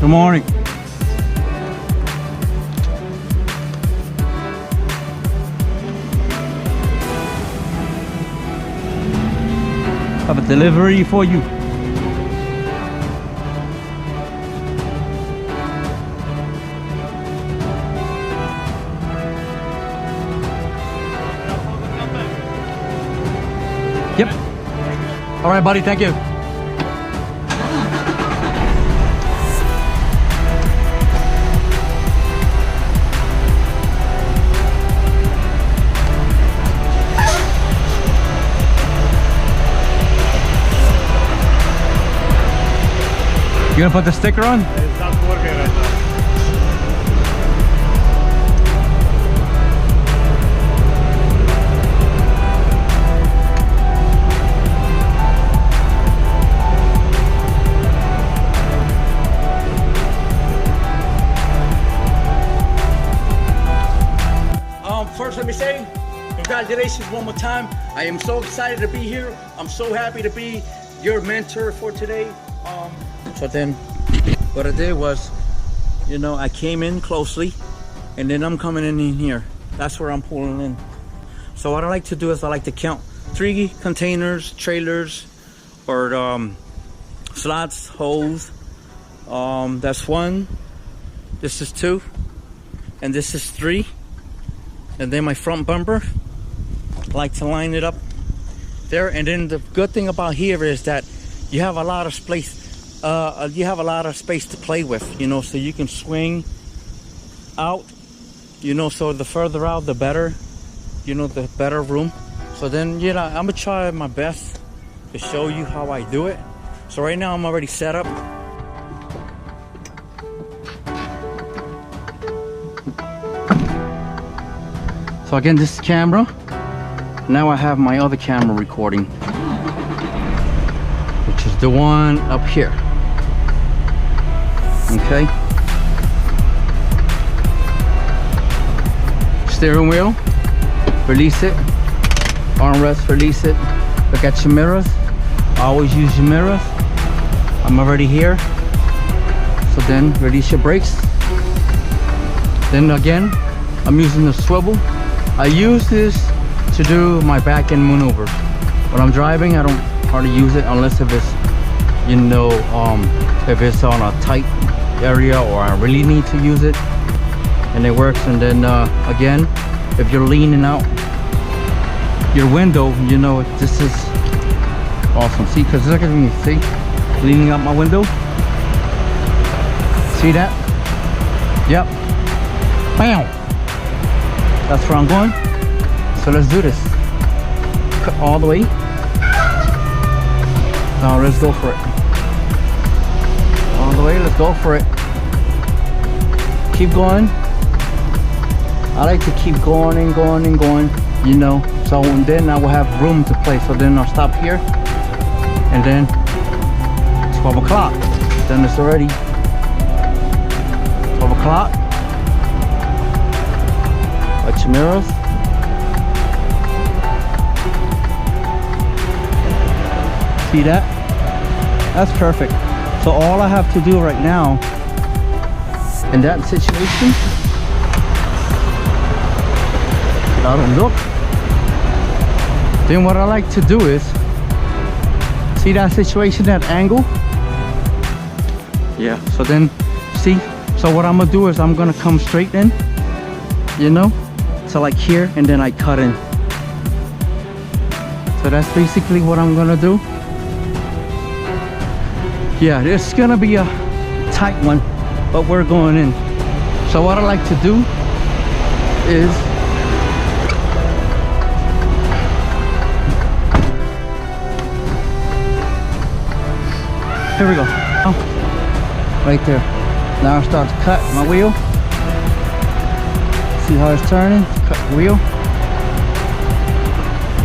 Good morning. Have a delivery for you. Yep. All right, buddy. Thank you. You gonna put the sticker on? It's not working right now. First, let me say congratulations one more time. I am so excited to be here. I'm so happy to be your mentor for today. So then what I did was, you know, I came in closely and then I'm coming in here. That's where I'm pulling in. So what I like to do is I like to count 3 containers, trailers, or slots, holes. That's 1, this is 2, and this is 3. And then my front bumper, I like to line it up there. And then the good thing about here is that you have a lot of space. You have a lot of space to play with, you know, so you can swing out, you know, so the further out the better, you know, the better room. So then, you know, I'm gonna try my best to show you how I do it. So right now I'm already set up. So again, this is camera. Now I have my other camera recording, which is the one up here. Okay. Steering wheel, release it. Armrest, release it. Look at your mirrors. Always use your mirrors. I'm already here. So then release your brakes. Then again, I'm using the swivel. I use this to do my back end maneuvers. When I'm driving, I don't hardly use it unless if it's, you know, if it's on a tight area or I really need to use it, and it works. And then again, if you're leaning out your window, you know, this is awesome. See, because look at me, see, leaning out my window. See that? Yep. Bam. That's where I'm going. So let's do this. Cut all the way. Now let's go for it. All the way, let's go for it. Keep going. I like to keep going and going and going, you know. So then I will have room to play. So then I'll stop here. And then 12 o'clock. Then it's already 12 o'clock. Watch your mirrors. See that? That's perfect. So all I have to do right now in that situation, I don't look. Then what I like to do is, see that situation, that angle? Yeah, so then, see? So what I'm gonna do is I'm gonna come straight in, you know? So like here, and then I cut in. So that's basically what I'm gonna do. Yeah, it's gonna be a tight one, but we're going in. So what I like to do is, here we go. Oh, right there. Now I start to cut my wheel. See how it's turning? Cut the wheel.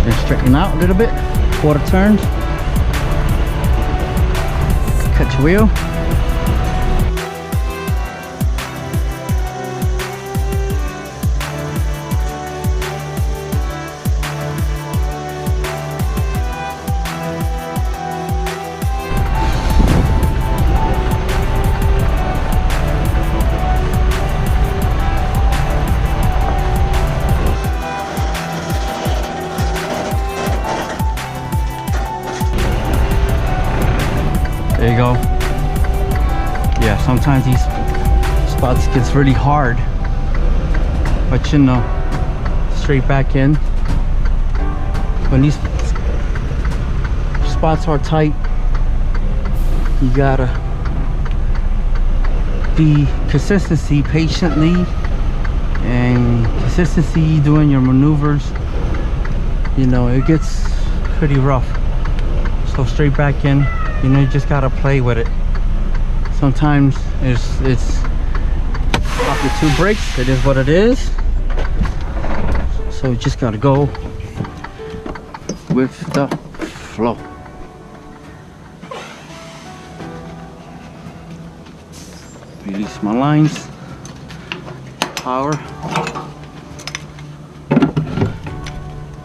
Then straighten out a little bit. Quarter turns. Cut your wheel. you go. Yeah, sometimes these spots gets really hard, but you know, straight back in. When these spots are tight, you gotta be consistency, patiently, and consistency doing your maneuvers. You know, it gets pretty rough. So straight back in, you know, you just gotta play with it. Sometimes it's off the 2 brakes. It is what it is. So you just gotta go with the flow. Release my lines. Power.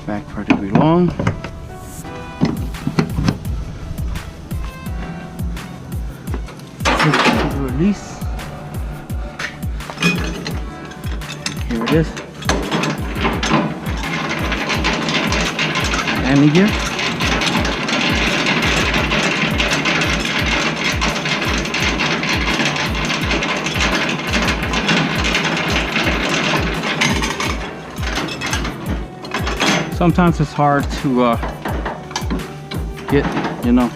Back where they belong. Release. Here it is. Landing gear. Sometimes it's hard to get, you know,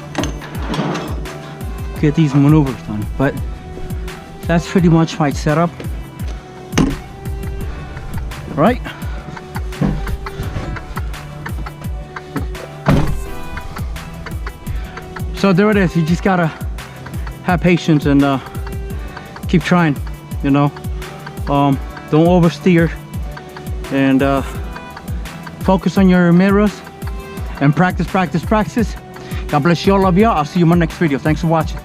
get these maneuvers done, but that's pretty much my setup. Right? So there it is. You just gotta have patience and keep trying, you know. Don't oversteer, and focus on your mirrors and practice. God bless you all. Love you all. I'll see you in my next video. Thanks for watching.